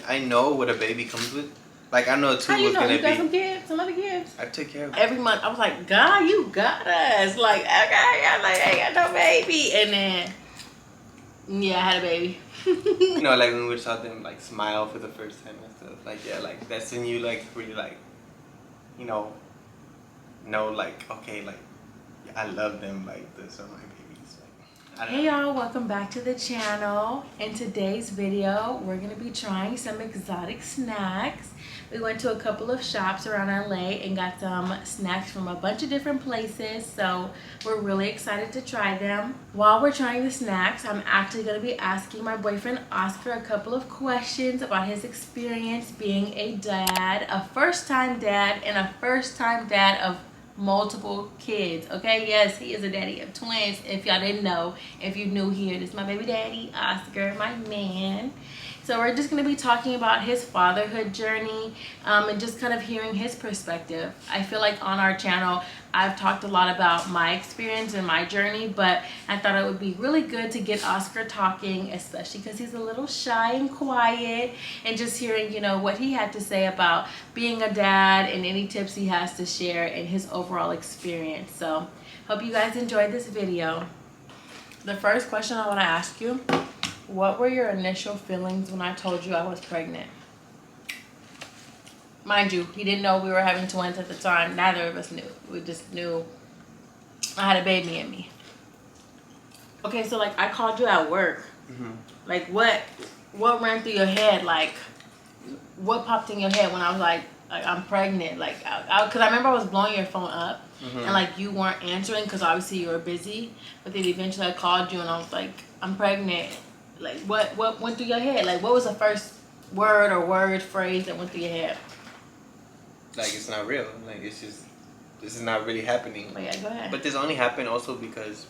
I know what a baby comes with. Like, I know two How you was know? gonna You got be. some kids, some other kids. I took care of it. Every month, I was like, God, you got us. Like, okay, I like, I ain't got no baby, and then yeah, I had a baby. You know, like when we saw them like smile for the first time and stuff. Like, yeah, like that's when you like really like, you know like, okay, like I love them. Like, those are my babies. Like, Hey y'all, welcome back to the channel. In today's video, we're gonna be trying some exotic snacks. We went to a couple of shops around LA and got some snacks from a bunch of different places, so we're really excited to try them. While we're trying the snacks, I'm actually gonna be asking my boyfriend Oscar a couple of questions about his experience being a dad, a first-time dad, and a first-time dad of multiple kids. Okay, yes, he is a daddy of twins. If y'all didn't know, if you're new here, this is my baby daddy Oscar, my man. So we're just going to be talking about his fatherhood journey, and just kind of hearing his perspective. I feel like on our channel I've talked a lot about my experience and my journey, but I thought it would be really good to get Oscar talking, especially because he's a little shy and quiet, and just hearing, you know, what he had to say about being a dad and any tips he has to share and his overall experience. So hope you guys enjoyed this video. The first question I want to ask you, what were your initial feelings when I told you I was pregnant? Mind you, he didn't know we were having twins at the time. Neither of us knew. We just knew I had a baby in me. Okay, so like I called you at work. Mm-hmm. Like what ran through your head? Like what popped in your head when I was like I'm pregnant? Like, because I remember I was blowing your phone up, mm-hmm. and like you weren't answering because obviously you were busy. But then eventually I called you and I was like, I'm pregnant. Like what went through your head? Like what was the first word or phrase that went through your head? Like, it's not real. Like, it's just, this is not really happening. Oh, yeah, go ahead. But this only happened also because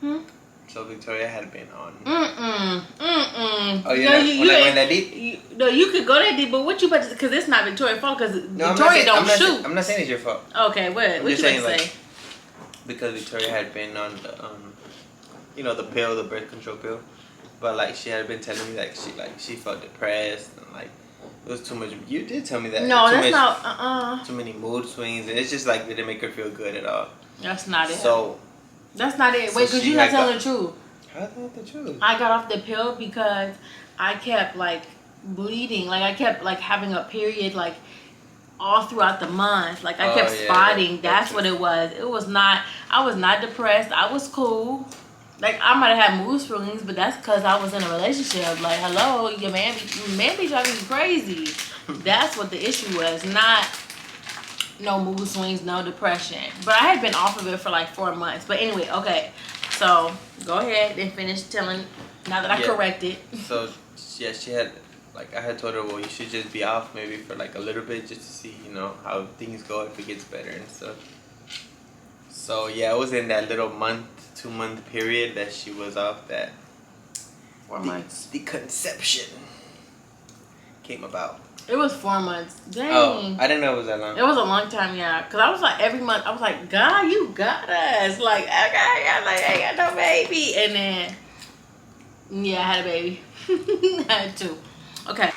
so Victoria had been on. Oh, you went that deep? No, you could go that deep, but what you about to, because it's not Victoria's fault, because Victoria don't shoot. I'm not saying it's your fault. Okay, what you saying, about to say? Because Victoria had been on the you know, the pill, the birth control pill, but like she had been telling me she felt depressed and like it was too much. You did tell me that. No, that's not. Too many mood swings, and it's just like didn't make her feel good at all. That's not it. So that's not it. Wait, because you're not telling the truth. How's that the truth? I got off the pill because I kept like bleeding. Like I kept like having a period like all throughout the month. Like I kept spotting. Yeah, that's what it was. It was not. I was not depressed. I was cool. Like I might have had mood swings, but that's because I was in a relationship. Like, hello, your man be driving you crazy. That's what the issue was. Not no mood swings, no depression. But I had been off of it for like 4 months. But anyway, okay. So go ahead and finish telling. Now that I corrected. So yeah, she had like I had told her, well, you should just be off maybe for like a little bit just to see, you know, how things go, if it gets better and stuff. So yeah, it was in that little 2-month period that she was off that 4 months. The conception came about. It was 4 months. Dang. Oh, I didn't know it was that long. It was a long time, yeah. Because I was like, every month, I was like, God, you got us. Like, okay, I ain't got no baby. And then, yeah, I had a baby. I had 2. Okay.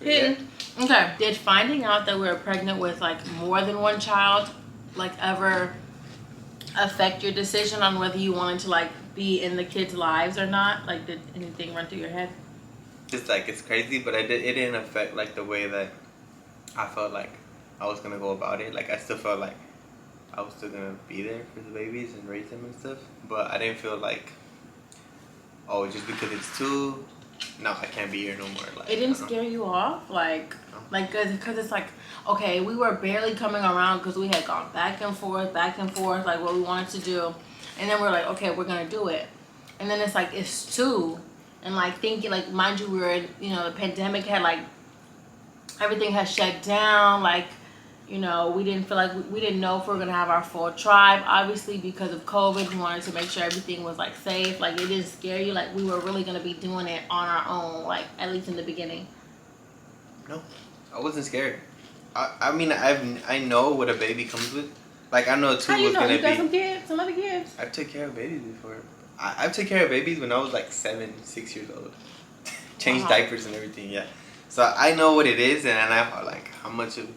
Hidden. Okay. Did finding out that we were pregnant with like more than one child like ever affect your decision on whether you wanted to like be in the kids' lives or not? Like, did anything run through your head? Just like it's crazy, but it didn't affect like the way that I felt like I was gonna go about it. Like I still felt like I was still gonna be there for the babies and raise them and stuff, but I didn't feel like, oh, just because it's 2, no, I can't be here no more. Like, it didn't scare you off, like because it's like, okay, we were barely coming around because we had gone back and forth, like what we wanted to do, and then we're like, okay, we're gonna do it, and then it's like it's 2, and like thinking, like, mind you, we were in, you know, the pandemic had like everything had shut down, like, you know, we didn't feel like we didn't know if we were gonna have our full tribe. Obviously, because of COVID, we wanted to make sure everything was like safe. Like, it didn't scare you. Like, we were really gonna be doing it on our own. Like, at least in the beginning. No, I wasn't scared. I mean, I know what a baby comes with. Like I know two How you was know? gonna You got be. some kids, some other kids. I took care of babies before. I took care of babies when I was like 7, 6 years old. Changed diapers and everything. Yeah. So I know what it is, and I know like how much of,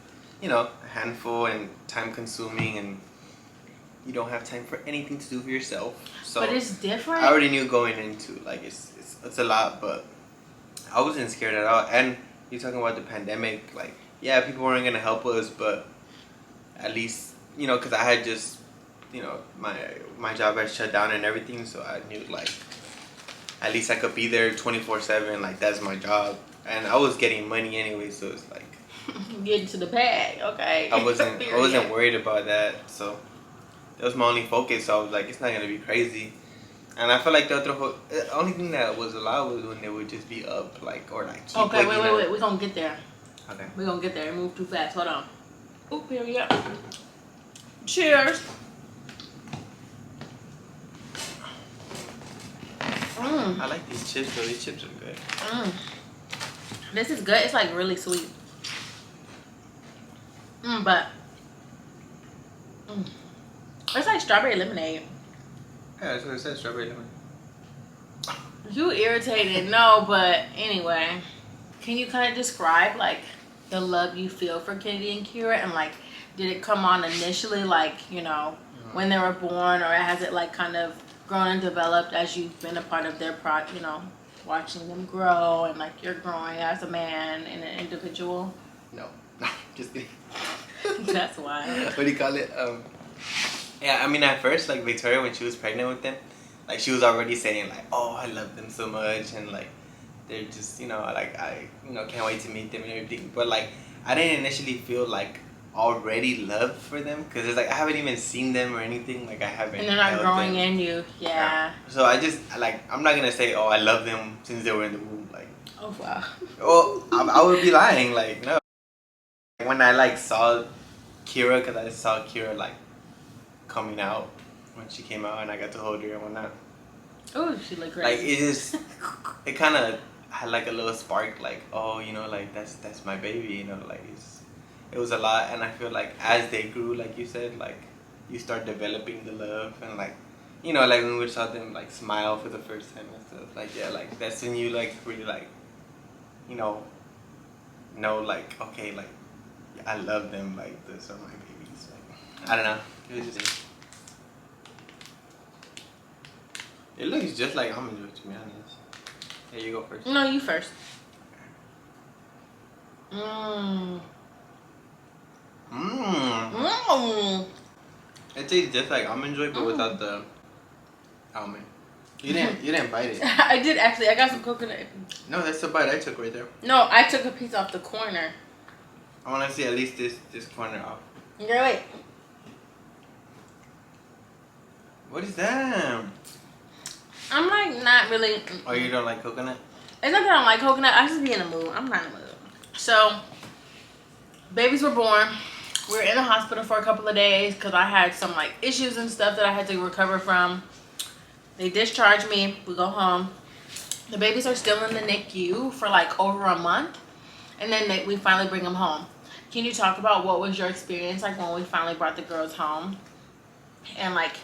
a handful and time consuming, and you don't have time for anything to do for yourself. So But it's different. I already knew going into like it's a lot, but I wasn't scared at all. And you're talking about the pandemic, like yeah, people weren't gonna help us, but at least because I had just my job had shut down and everything, so I knew like at least I could be there 24/7. Like that's my job, and I was getting money anyway, so it's like getting to the bag. Okay. I wasn't worried about that, so that was my only focus. So I was like, it's not gonna be crazy. And I feel like the only thing that was allowed was when they would just be up, like, or like keep Okay, waking wait. up. We're gonna get there. Okay. We're gonna get there. It moved too fast. Hold on. Oop, here we go. Cheers. I like these chips though. These chips are good. This is good. It's like really sweet. But it's like strawberry lemonade. Yeah, that's what it says. Strawberry lemon. You irritated, no, but anyway, can you kind of describe like the love you feel for Kennedy and Kira, and like did it come on initially like when they were born, or has it like kind of grown and developed as you've been a part of their watching them grow, and like you're growing as a man and an individual? No, just kidding. That's why. What do you call it? Yeah, I mean at first like Victoria, when she was pregnant with them, like she was already saying like, oh, I love them so much, and like they're just like I can't wait to meet them and everything. But like I didn't initially feel like already love for them, because it's like I haven't even seen them or anything. Like I haven't. And they're not held growing them. in you, yeah. So I just like I'm not gonna say, oh, I love them since they were in the womb, like. Oh wow. Well, I would be lying, like no. When I like saw Kira, because I saw Kira like coming out when she came out, and I got to hold her and whatnot. Oh, she looked great. Like it kind of had like a little spark, like like that's my baby, like it was a lot. And I feel like as they grew, like you said, like you start developing the love, and like like when we saw them like smile for the first time and stuff, like yeah, like that's when you like really like know like okay, like I love them, like those are my babies. Like I don't know, it was just. It looks just like almond joy, to be honest. Here, you go first. No, you first. Mmm. It tastes just like almond joy, but without the almond. You didn't bite it. I did actually. I got some coconut. No, that's the bite I took right there. No, I took a piece off the corner. I want to see at least this corner off. Okay, wait. What is that? I'm like not really. Oh, you don't like coconut? It's not that I don't like coconut. I just be in a mood. I'm not in a mood. So, babies were born. We were in the hospital for a couple of days because I had some like issues and stuff that I had to recover from. They discharged me. We go home. The babies are still in the NICU for like over a month, and then we finally bring them home. Can you talk about what was your experience like when we finally brought the girls home? And like,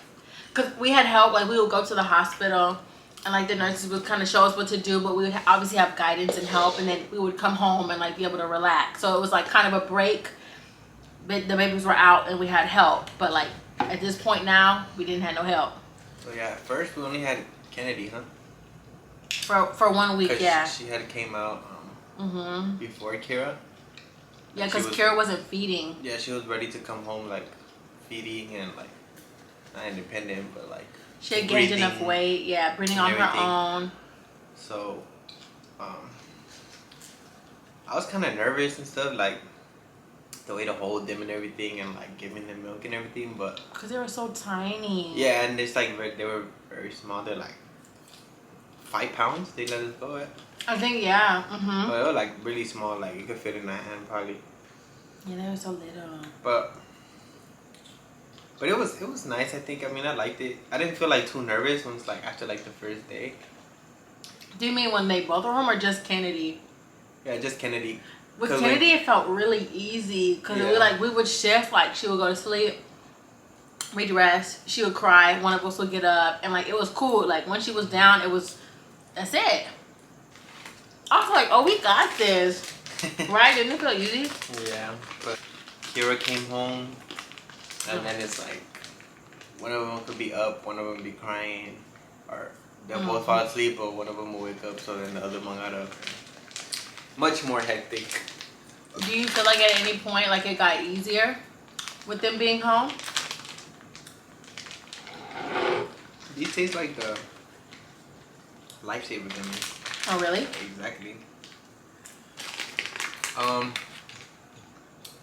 cause we had help. Like we would go to the hospital, and like the nurses would kind of show us what to do, but we would obviously have guidance and help, and then we would come home and like be able to relax. So it was like kind of a break. But the babies were out and we had help, but like at this point now we didn't have no help. So yeah, at first we only had Kennedy, huh? For 1 week, yeah. She had came out before Kira. Yeah, because Kira wasn't feeding. Yeah, she was ready to come home like feeding and like not independent, but like she had gained enough weight, yeah, breathing on her own. So, I was kind of nervous and stuff, like the way to hold them and everything, and like giving them milk and everything, but because they were so tiny. Yeah, and it's like they were very small. They're like 5 pounds. They let us go at. I think yeah. But they were like really small. Like you could fit in that hand probably. Yeah, they were so little. But it was nice. I think. I mean, I liked it. I didn't feel like too nervous once like after like the first day. Do you mean when they both were home or just Kennedy? Yeah, just Kennedy. With Kennedy, it felt really easy because we would shift. Like she would go to sleep, we'd rest. She would cry. One of us would get up, and like it was cool. Like when she was down, it was that's it. I was like, oh, we got this, right? Didn't it feel easy? Yeah, but Kira came home, and then it's like one of them could be up, one of them be crying, or they'll both fall asleep, but one of them will wake up, so then the other one got up. Much more hectic. Do you feel like at any point like it got easier with them being home? These taste like the lifesaver to me. Oh, really? Exactly.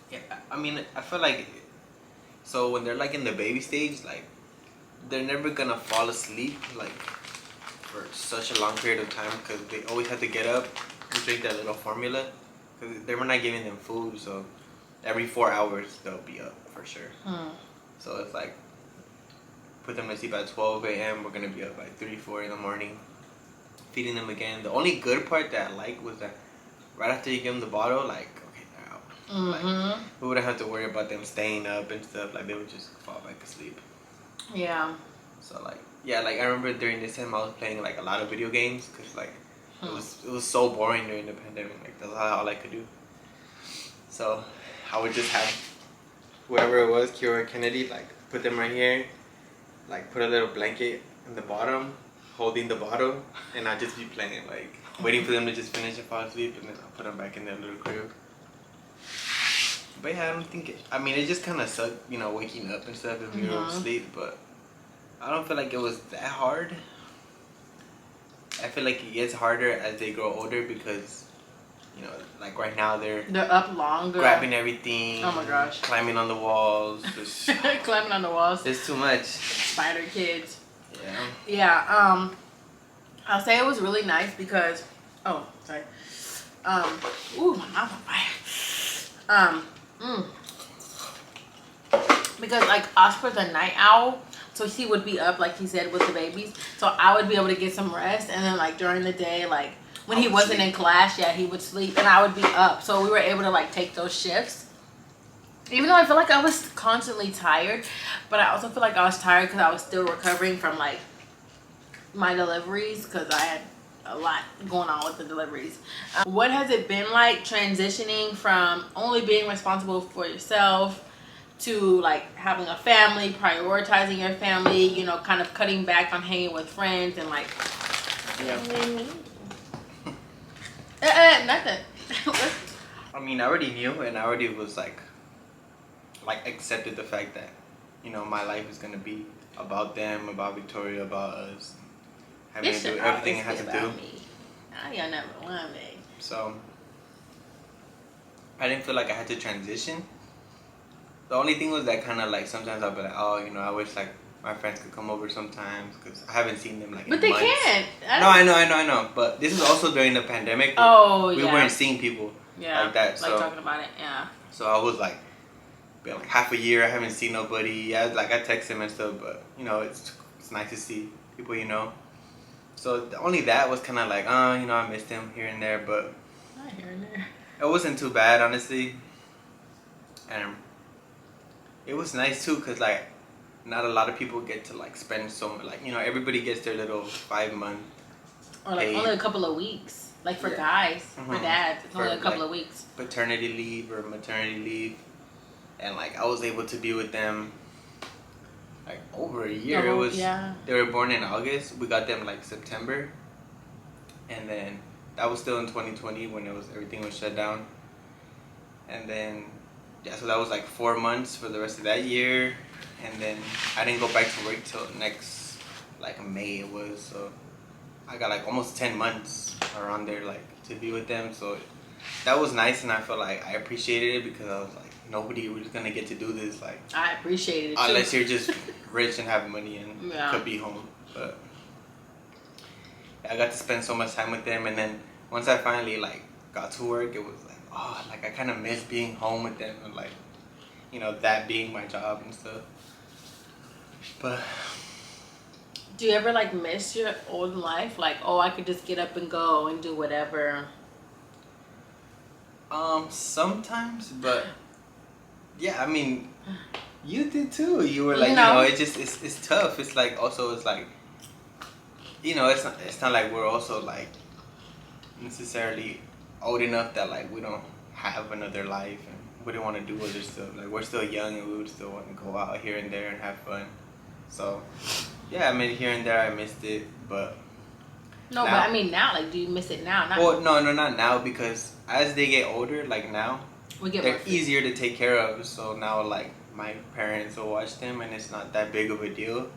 Yeah, I mean, I feel like, so when they're like in the baby stage, like, they're never gonna fall asleep, like, for such a long period of time, because they always have to get up and drink that little formula, because they were not giving them food, so every 4 hours they'll be up for sure. So it's like, put them to sleep at 12 a.m., we're gonna be up like 3, 4 in the morning, feeding them again. The only good part that I like was that right after you give them the bottle, like, okay, they're out. Like, we wouldn't have to worry about them staying up and stuff. Like, they would just fall back asleep. Yeah. So, like, yeah, like, I remember during this time I was playing, like, a lot of video games because, like, it was so boring during the pandemic. Like, that's all I could do. So, I would just have whoever it was, Kira or Kennedy, like, put them right here, like, put a little blanket in the bottom, holding the bottle, and I'd just be playing, like, waiting for them to just finish and fall asleep, and then I'll put them back in their little crib. But yeah, I don't think I mean, it just kind of sucked, you know, waking up and stuff if we were asleep, but I don't feel like it was that hard. I feel like it gets harder as they grow older because, you know, like right now they're up longer. Grabbing everything. Oh my gosh. Climbing on the walls. Just, climbing on the walls. It's too much. Spider kids. Yeah. Yeah, I'll say it was really nice because, oh, sorry. Ooh, my mouth on fire. Because like Oscar's a night owl, so he would be up, like he said, with the babies. So I would be able to get some rest, and then like during the day, like when he wasn't in class, yeah, he would sleep, and I would be up. So we were able to like take those shifts. Even though I feel like I was constantly tired, but I also feel like I was tired because I was still recovering from like my deliveries because I had a lot going on with the deliveries. What has it been like transitioning from only being responsible for yourself to like having a family, prioritizing your family, you know, kind of cutting back on hanging with friends and like nothing. I mean, I already knew, and I already was like accepted the fact that, you know, my life is gonna be about them, about Victoria, about us, having to do everything I have to do. I never want me. So I didn't feel like I had to transition. The only thing was that kind of like sometimes I'll be like, oh, you know, I wish like my friends could come over sometimes because I haven't seen them like. But they can't. No, I know. But this is also during the pandemic. Oh, we weren't seeing people like that. So like talking about it, yeah. So I was like, been like half a year I haven't seen nobody. Yeah, like I text them and stuff, but you know, it's nice to see people, you know. So only that was kind of like, oh, you know, I missed them here and there, but not here and there. It wasn't too bad, honestly, and it was nice too, cause like not a lot of people get to like spend so much, like, you know, everybody gets their little 5-month or like only a couple of weeks, like for guys, for dads, it's only a couple of weeks. Paternity leave or maternity leave, and like I was able to be with them like over a year. It was they were born in August. We got them like September, and then that was still in 2020 when everything was shut down. And then so that was like 4 months for the rest of that year, and then I didn't go back to work till next like May it was. So I got like almost 10 months around there like to be with them. So that was nice, and I felt like I appreciated it because I was like, nobody was gonna get to do this. Like I appreciated it unless too. you're just rich and have money and could be home. But I got to spend so much time with them, and then once I finally like got to work, it was like, oh, like I kind of miss being home with them and like, you know, that being my job and stuff. But do you ever like miss your old life? Like, oh, I could just get up and go and do whatever. Sometimes, but yeah, I mean, You did too. You were like, it's tough. It's like also it's like, it's not like we're also like necessarily old enough that like we don't have another life and we don't want to do other stuff. Like we're still young and we would still want to go out here and there and have fun. So yeah, I mean here and there I missed it, but no, now, but I mean now, like, do you miss it now? Well, no, not now, because as they get older, like now, they're easier to take care of. So now, like, my parents will watch them, and it's not that big of a deal.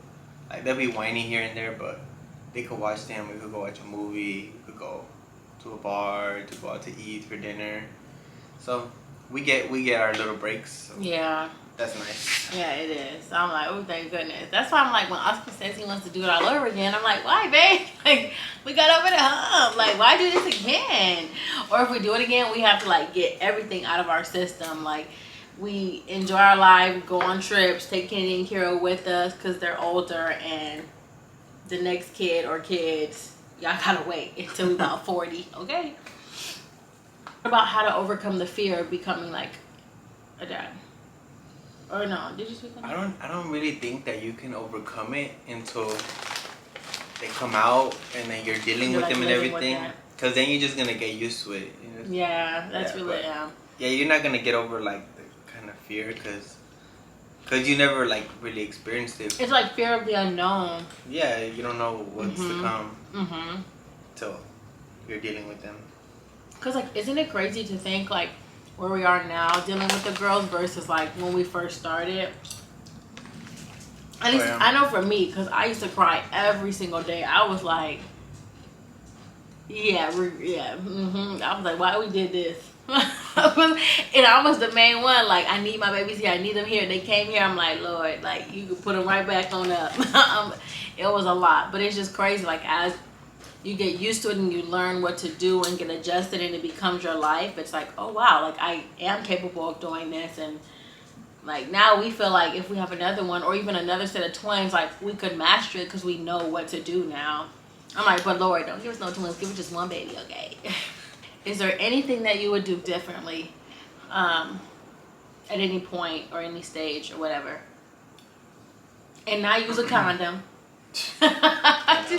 Like, they'll be whiny here and there, but they could watch them. We could go watch a movie. We could go to a bar, to go out to eat for dinner. So we get our little breaks. So yeah. That's nice. Yeah, it is. So I'm like, oh, thank goodness. That's why I'm like, when Oscar says he wants to do it all over again, I'm like, why, babe? Like, we got over the hump. Like, why do this again? Or if we do it again, we have to, like, get everything out of our system. Like, we enjoy our life, go on trips, take Kenny and Kira with us because they're older, and the next kid or kids, y'all gotta wait until we're about 40, okay? What about how to overcome the fear of becoming, like, a dad? Or no? Did you speak on that? I don't really think that you can overcome it until they come out and then you're dealing with them and everything. Because then you're just gonna get used to it. Yeah, that's really Yeah, you're not gonna get over like the kind of fear because you never like really experienced it. It's like fear of the unknown. Yeah, you don't know what's to come till you're dealing with them. Cause like, isn't it crazy to think like where we are now dealing with the girls versus like when we first started? At least I know for me, because I used to cry every single day. I was like, I was like, why we did this? And I was the main one. Like, I need my babies here. I need them here. They came here. I'm like, Lord, like, you can put them right back on up. It was a lot. But it's just crazy. Like, as you get used to it and you learn what to do and get adjusted and it becomes your life, it's like, oh, wow, like, I am capable of doing this. And, like, now we feel like if we have another one or even another set of twins, like, we could master it because we know what to do now. I'm like, but Lord, don't give us no twins. Give us just one baby, okay? Is there anything that you would do differently at any point or any stage or whatever? And not use a condom. That's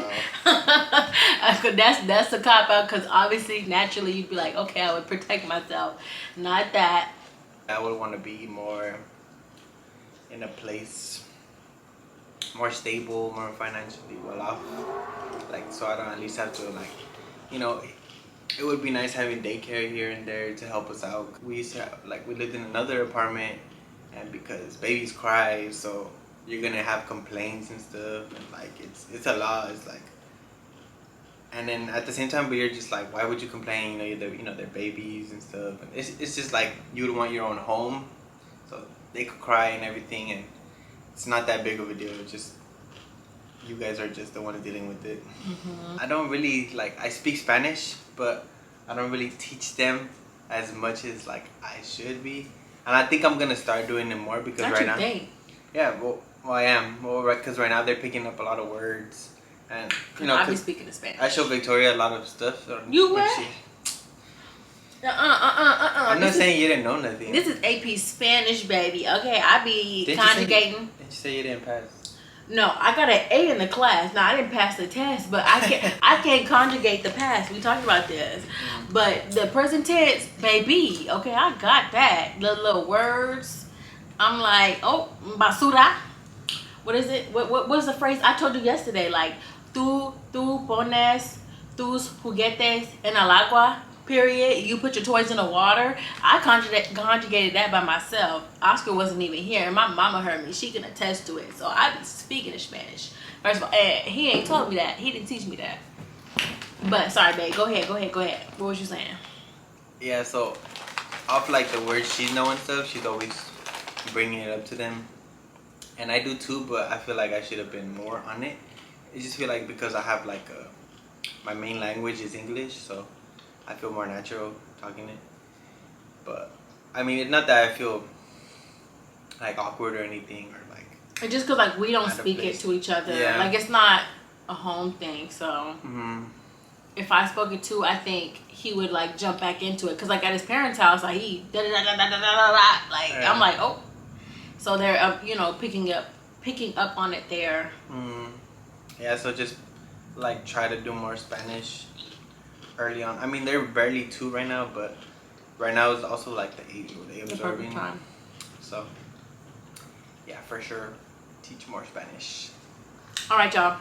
a cop out, because obviously naturally you'd be like, okay, I would protect myself. Not that. I would want to be more in a place more stable, more financially well off, like, so I don't at least have to, like, it would be nice having daycare here and there to help us out. We used to have, like, we lived in another apartment, and because babies cry, so you're gonna have complaints and stuff, and like it's a lot. It's like, and then at the same time, but you're just like, why would you complain? They're babies and stuff. And it's just like you would want your own home, so they could cry and everything, and it's not that big of a deal. It's just you guys are just the ones dealing with it. I don't really I speak Spanish, but I don't really teach them as much as like I should be, and I think I'm gonna start doing it more because right now. Yeah, well, I am. Well, because right now they're picking up a lot of words, and I'll be speaking in Spanish. I show Victoria a lot of stuff. You what? I'm not saying you didn't know nothing. This is AP Spanish, baby. Okay, I be conjugating. Didn't you say you didn't pass? No, I got an A in the class. No, I didn't pass the test, but I can't conjugate the past. We talked about this. But the present tense, baby, okay, I got that. The little words. I'm like, oh, basura. What is it? What's the phrase I told you yesterday? Like, tú pones tus juguetes en el agua, period. You put your toys in the water. I conjugated that by myself. Oscar wasn't even here, and my mama heard me. She can attest to it. So I be speaking in Spanish. First of all, he ain't told me that. He didn't teach me that. But sorry, babe. Go ahead. What was you saying? Yeah. So, off like the words she know and stuff, she's always bringing it up to them, and I do too. But I feel like I should have been more on it. I just feel like because I have like my main language is English, so I feel more natural talking it. But I mean, it's not that I feel like awkward or anything, or like. It's just because like we don't speak it to each other. Yeah. Like it's not a home thing. So if I spoke it too, I think he would like jump back into it. Cause like at his parents' house, like he like I'm like, oh. So they're you know, picking up on it there. Yeah, so just like try to do more Spanish early on. I mean, they're barely 2 right now, but right now is also like the absorbing time. So yeah, for sure, teach more Spanish. All right, y'all.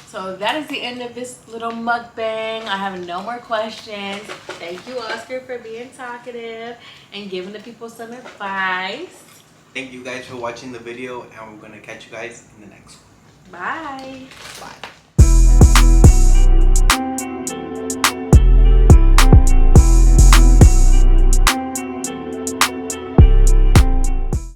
So that is the end of this little mukbang. I have no more questions. Thank you, Oscar, for being talkative and giving the people some advice. Thank you guys for watching the video, and we're gonna catch you guys in the next one. Bye. Bye.